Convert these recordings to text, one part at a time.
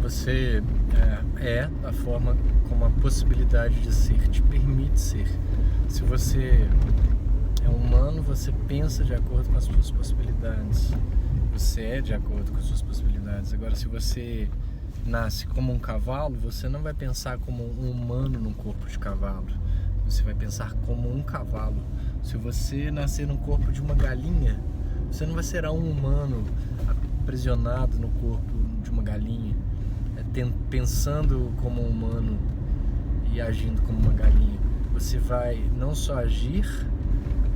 Você é a forma como a possibilidade de ser te permite ser. Se você é humano, você pensa de acordo com as suas possibilidades. Você é de acordo com as suas possibilidades. Agora, se você nasce como um cavalo, você não vai pensar como um humano num corpo de cavalo. Você vai pensar como um cavalo. Se você nascer no corpo de uma galinha, você não vai ser um humano aprisionado no corpo de uma galinha, pensando como um humano e agindo como uma galinha. Você vai não só agir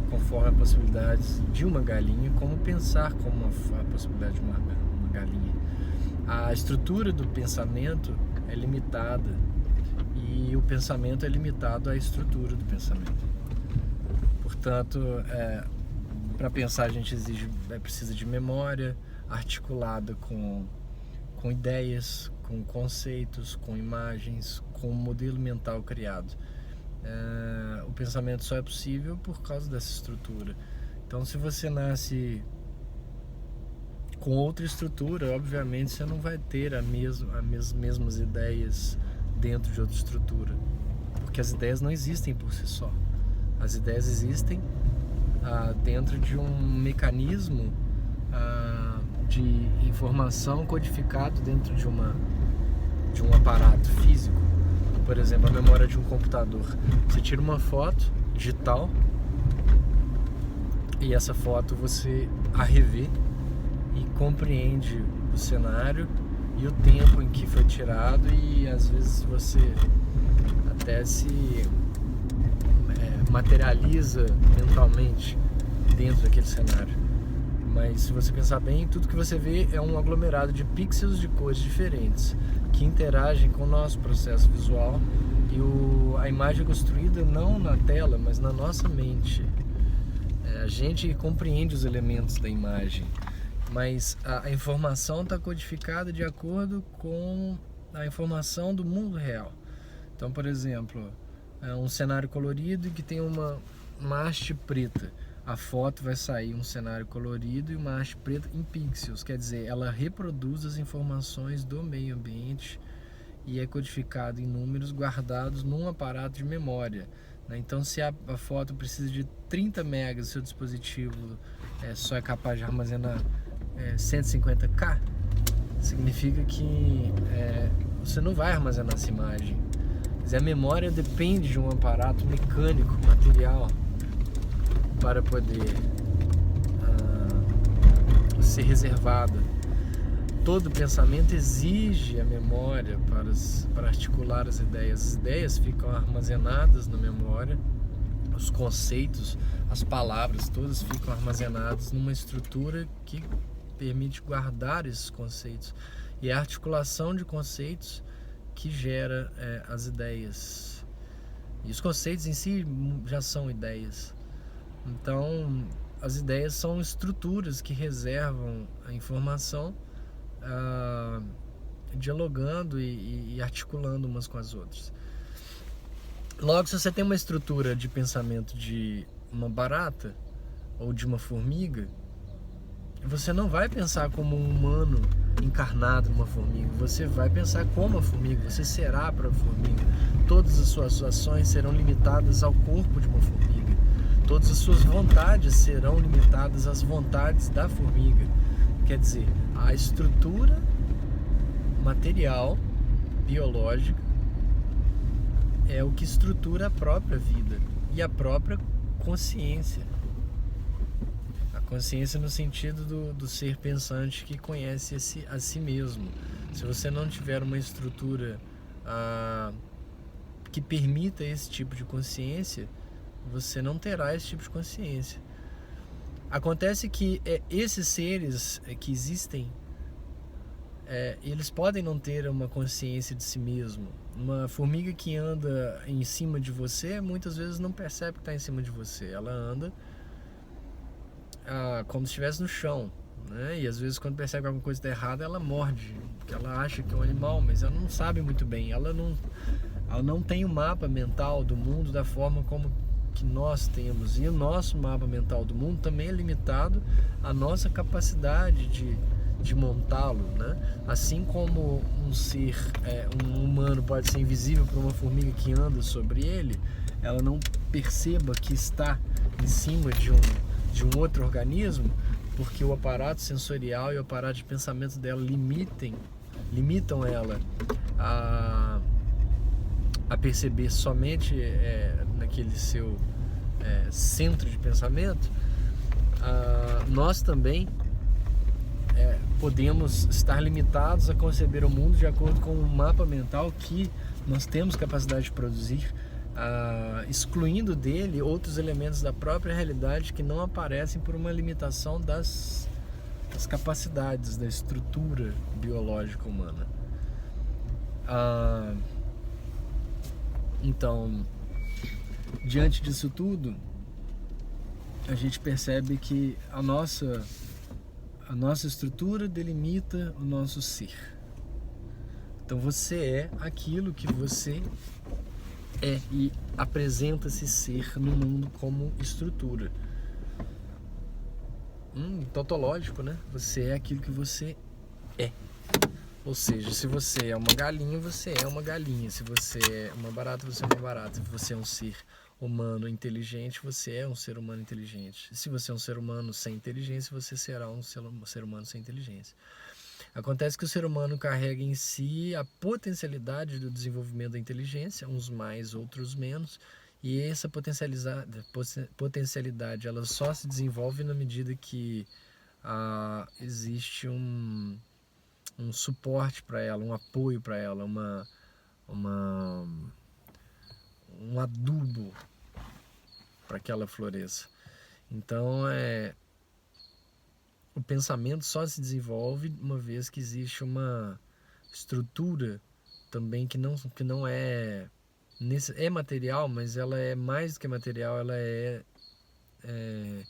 conforme as possibilidades de uma galinha, como pensar como a possibilidade de uma galinha. A estrutura do pensamento é limitada e o pensamento é limitado à estrutura do pensamento. Portanto, para pensar a gente precisa de memória articulada com ideias, com conceitos, com imagens, com um modelo mental criado. O pensamento só é possível por causa dessa estrutura. Então, se você nasce com outra estrutura, obviamente você não vai ter as mesmas ideias dentro de outra estrutura, porque as ideias não existem por si só. As ideias existem dentro de um mecanismo de informação codificado dentro de um aparato físico. Por exemplo, a memória de um computador. Você tira uma foto digital e essa foto você a revê e compreende o cenário e o tempo em que foi tirado, e às vezes você até se materializa mentalmente dentro daquele cenário. Mas se você pensar bem, tudo que você vê é um aglomerado de pixels de cores diferentes que interagem com o nosso processo visual, e a imagem é construída não na tela, mas na nossa mente. A gente compreende os elementos da imagem, mas a informação está codificada de acordo com a informação do mundo real. Então, por exemplo, um cenário colorido que tem uma haste preta. A foto vai sair um cenário colorido e uma haste preta em pixels, quer dizer, ela reproduz as informações do meio ambiente e é codificado em números guardados num aparato de memória. Então, se a foto precisa de 30 megas, seu dispositivo só é capaz de armazenar 150K, significa que você não vai armazenar essa imagem. A memória depende de um aparato mecânico, material, para poder ser reservada. Todo pensamento exige a memória para articular as ideias. As ideias ficam armazenadas na memória, os conceitos, as palavras, todas ficam armazenadas numa estrutura que permite guardar esses conceitos. E é a articulação de conceitos que gera as ideias. E os conceitos em si já são ideias. Então, as ideias são estruturas que reservam a informação, dialogando e articulando umas com as outras. Logo, se você tem uma estrutura de pensamento de uma barata ou de uma formiga, você não vai pensar como um humano encarnado numa formiga. Você vai pensar como a formiga, você será para a formiga. Todas as suas ações serão limitadas ao corpo de uma formiga. Todas as suas vontades serão limitadas às vontades da formiga. Quer dizer, a estrutura material, biológica, é o que estrutura a própria vida e a própria consciência. A consciência no sentido do ser pensante que conhece a si mesmo. Se você não tiver uma estrutura que permita esse tipo de consciência, você não terá esse tipo de consciência. Acontece que esses seres que existem, eles podem não ter uma consciência de si mesmo. Uma formiga que anda em cima de você, muitas vezes não percebe que está em cima de você. Ela anda como se estivesse no chão, né? E às vezes quando percebe que alguma coisa está errada, ela morde, porque ela acha que é um animal, mas ela não sabe muito bem. Ela não tem o mapa mental do mundo da forma como que nós temos, e o nosso mapa mental do mundo também é limitado à nossa capacidade de de montá-lo, né? Assim como um ser, um humano pode ser invisível para uma formiga que anda sobre ele, ela não perceba que está em cima de um outro organismo, porque o aparato sensorial e o aparato de pensamento dela limitam ela a perceber somente naquele seu centro de pensamento. Nós também podemos estar limitados a conceber o mundo de acordo com um mapa mental que nós temos capacidade de produzir, excluindo dele outros elementos da própria realidade que não aparecem por uma limitação das capacidades, da estrutura biológica humana. Então, diante disso tudo, a gente percebe que a nossa estrutura delimita o nosso ser. Então você é aquilo que você é e apresenta-se ser no mundo como estrutura. Tautológico, né? Você é aquilo que você é. Ou seja, se você é uma galinha, você é uma galinha. Se você é uma barata, você é uma barata. Se você é um ser humano inteligente, você é um ser humano inteligente. Se você é um ser humano sem inteligência, você será um ser humano sem inteligência. Acontece que o ser humano carrega em si a potencialidade do desenvolvimento da inteligência, uns mais, outros menos, e essa potencialidade ela só se desenvolve na medida que existe um suporte para ela, um apoio para ela, um adubo para que ela floresça. Então, o pensamento só se desenvolve uma vez que existe uma estrutura também que não é material, mas ela é mais do que material, ela é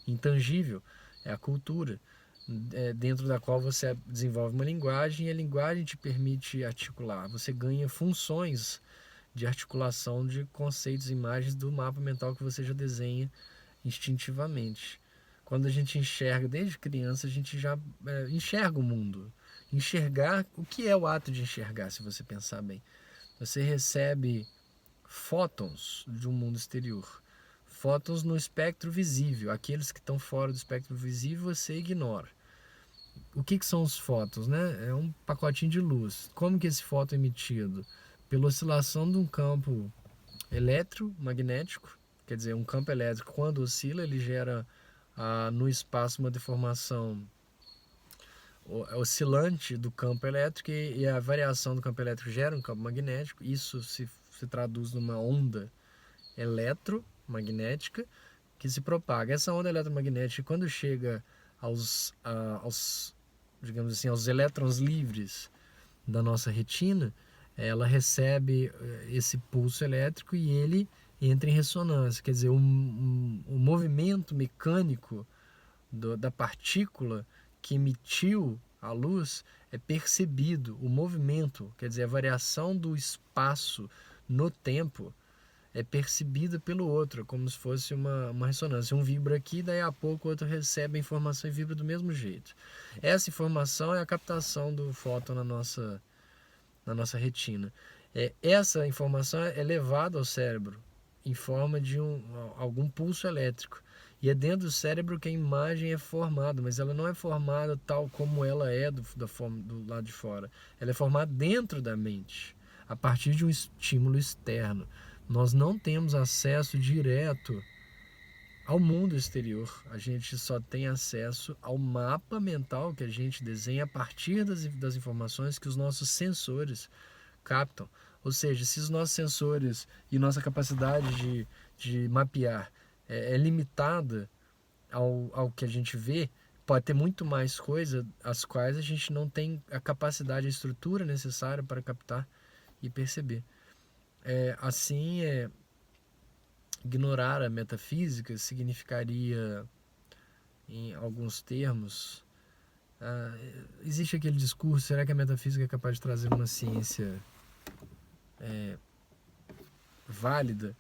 intangível, é a cultura, dentro da qual você desenvolve uma linguagem e a linguagem te permite articular. Você ganha funções de articulação de conceitos e imagens do mapa mental que você já desenha instintivamente. Quando a gente enxerga desde criança, a gente já enxerga o mundo. Enxergar, o que é o ato de enxergar, se você pensar bem? Você recebe fótons de um mundo exterior. Fótons no espectro visível. Aqueles que estão fora do espectro visível você ignora. O que são os fótons, né? É um pacotinho de luz. Como que esse fóton é emitido? Pela oscilação de um campo eletromagnético. Quer dizer, um campo elétrico, quando oscila, ele gera no espaço uma deformação oscilante do campo elétrico, e a variação do campo elétrico gera um campo magnético. Isso se traduz numa onda eletromagnética que se propaga. Essa onda eletromagnética, quando chega digamos assim, aos elétrons livres da nossa retina, ela recebe esse pulso elétrico e ele entra em ressonância. Quer dizer, o movimento mecânico da partícula que emitiu a luz é percebido. O movimento, quer dizer, a variação do espaço no tempo é percebida pelo outro, como se fosse uma ressonância. Um vibra aqui, daí a pouco o outro recebe a informação e vibra do mesmo jeito. Essa informação é a captação do fóton na nossa retina. Essa informação é levada ao cérebro em forma de algum pulso elétrico. E é dentro do cérebro que a imagem é formada, mas ela não é formada tal como ela é do lado de fora. Ela é formada dentro da mente, a partir de um estímulo externo. Nós não temos acesso direto ao mundo exterior. A gente só tem acesso ao mapa mental que a gente desenha a partir das informações que os nossos sensores captam. Ou seja, se os nossos sensores e nossa capacidade de mapear é limitada ao que a gente vê, pode ter muito mais coisa as quais a gente não tem a capacidade, a estrutura necessária para captar e perceber. Assim, ignorar a metafísica significaria, em alguns termos, existe aquele discurso: será que a metafísica é capaz de trazer uma ciência válida?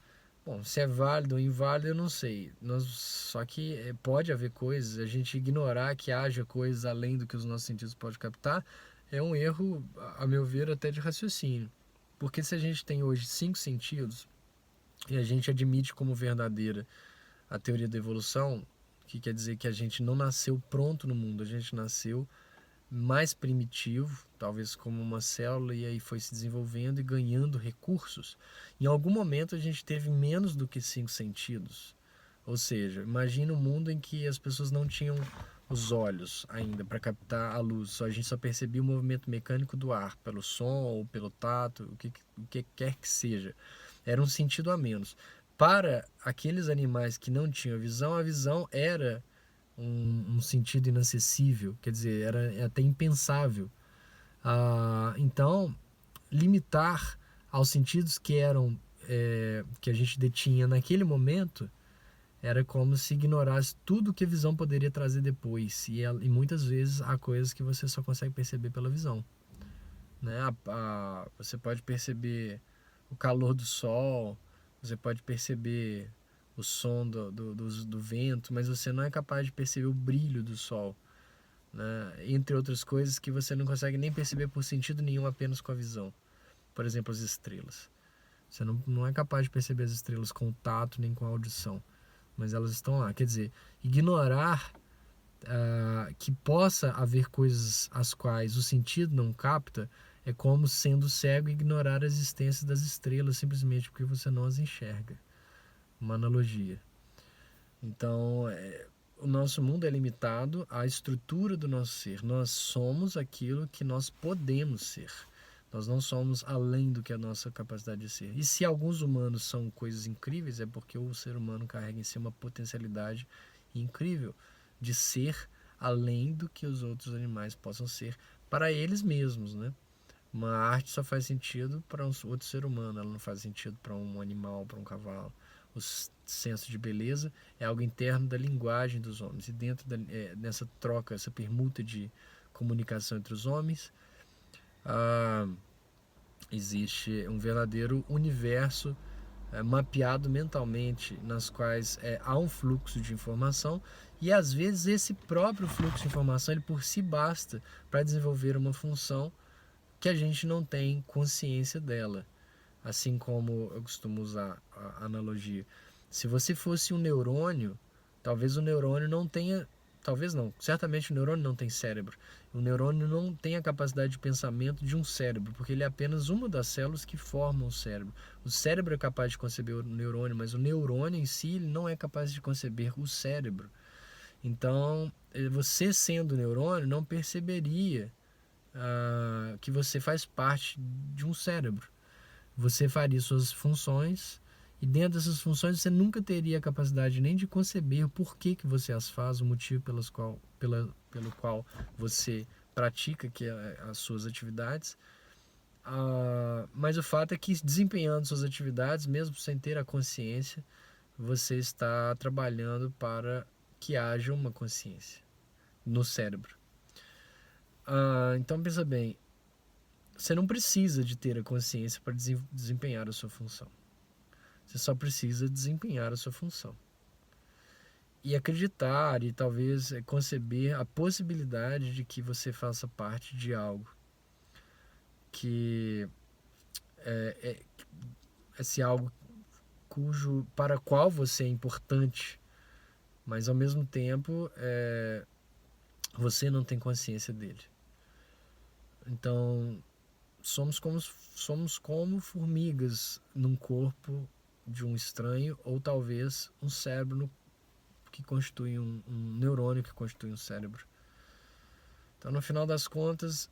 Bom, se é válido ou inválido, eu não sei. Só que pode haver coisas, a gente ignorar que haja coisas além do que os nossos sentidos podem captar é um erro, a meu ver, até de raciocínio. Porque se a gente tem hoje 5 sentidos e a gente admite como verdadeira a teoria da evolução, que quer dizer que a gente não nasceu pronto no mundo, a gente nasceu mais primitivo, talvez como uma célula, e aí foi se desenvolvendo e ganhando recursos. Em algum momento a gente teve menos do que 5 sentidos. Ou seja, imagina um mundo em que as pessoas não tinham os olhos ainda para captar a luz, a gente só percebia o movimento mecânico do ar, pelo som ou pelo tato, o que quer que seja. Era um sentido a menos. Para aqueles animais que não tinham a visão era um sentido inacessível, quer dizer, era até impensável. Então, limitar aos sentidos que eram que a gente detinha naquele momento era como se ignorasse tudo que a visão poderia trazer depois. E muitas vezes há coisas que você só consegue perceber pela visão. Né? Você pode perceber o calor do sol, você pode perceber o som do vento, mas você não é capaz de perceber o brilho do sol. Né? Entre outras coisas que você não consegue nem perceber por sentido nenhum, apenas com a visão. Por exemplo, as estrelas. Você não é capaz de perceber as estrelas com o tato nem com a audição, mas elas estão lá. Quer dizer, ignorar que possa haver coisas as quais o sentido não capta é como sendo cego e ignorar a existência das estrelas simplesmente porque você não as enxerga. Uma analogia. Então, o nosso mundo é limitado à estrutura do nosso ser. Nós somos aquilo que nós podemos ser. Nós não somos além do que a nossa capacidade de ser. E se alguns humanos são coisas incríveis, é porque o ser humano carrega em si uma potencialidade incrível de ser além do que os outros animais possam ser para eles mesmos, né? Uma arte só faz sentido para um outro ser humano, ela não faz sentido para um animal, para um cavalo. O senso de beleza é algo interno da linguagem dos homens. E dentro dessa troca, essa permuta de comunicação entre os homens, existe um verdadeiro universo mapeado mentalmente, nas quais há um fluxo de informação e às vezes esse próprio fluxo de informação ele por si basta para desenvolver uma função que a gente não tem consciência dela. Assim como eu costumo usar a analogia, se você fosse um neurônio, talvez o neurônio não tenha, talvez não, certamente o neurônio não tem cérebro. O neurônio não tem a capacidade de pensamento de um cérebro, porque ele é apenas uma das células que formam o cérebro. O cérebro é capaz de conceber o neurônio, mas o neurônio em si ele não é capaz de conceber o cérebro. Então, você sendo neurônio não perceberia que você faz parte de um cérebro. Você faria suas funções e dentro dessas funções você nunca teria a capacidade nem de conceber o porquê que você as faz, o motivo pelo qual você pratica as suas atividades. Mas o fato é que desempenhando suas atividades, mesmo sem ter a consciência, você está trabalhando para que haja uma consciência no cérebro. Então pensa bem, você não precisa de ter a consciência para desempenhar a sua função. Você só precisa desempenhar a sua função. E acreditar e talvez conceber a possibilidade de que você faça parte de algo. Que esse algo para o qual você é importante, mas ao mesmo tempo você não tem consciência dele. Então, somos como formigas num corpo de um estranho, ou talvez um cérebro que constitui um neurônio que constitui um cérebro. Então, no final das contas,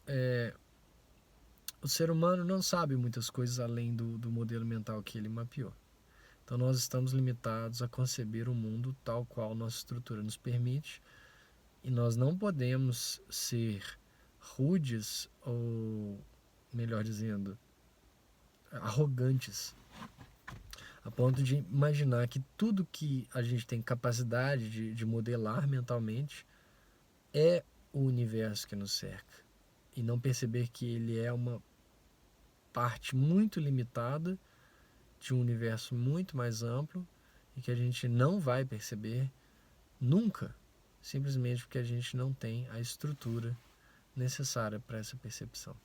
o ser humano não sabe muitas coisas além do modelo mental que ele mapeou. Então, nós estamos limitados a conceber o mundo tal qual nossa estrutura nos permite, e nós não podemos ser rudes ou, melhor dizendo, arrogantes, a ponto de imaginar que tudo que a gente tem capacidade de modelar mentalmente é o universo que nos cerca, e não perceber que ele é uma parte muito limitada de um universo muito mais amplo e que a gente não vai perceber nunca, simplesmente porque a gente não tem a estrutura necessária para essa percepção.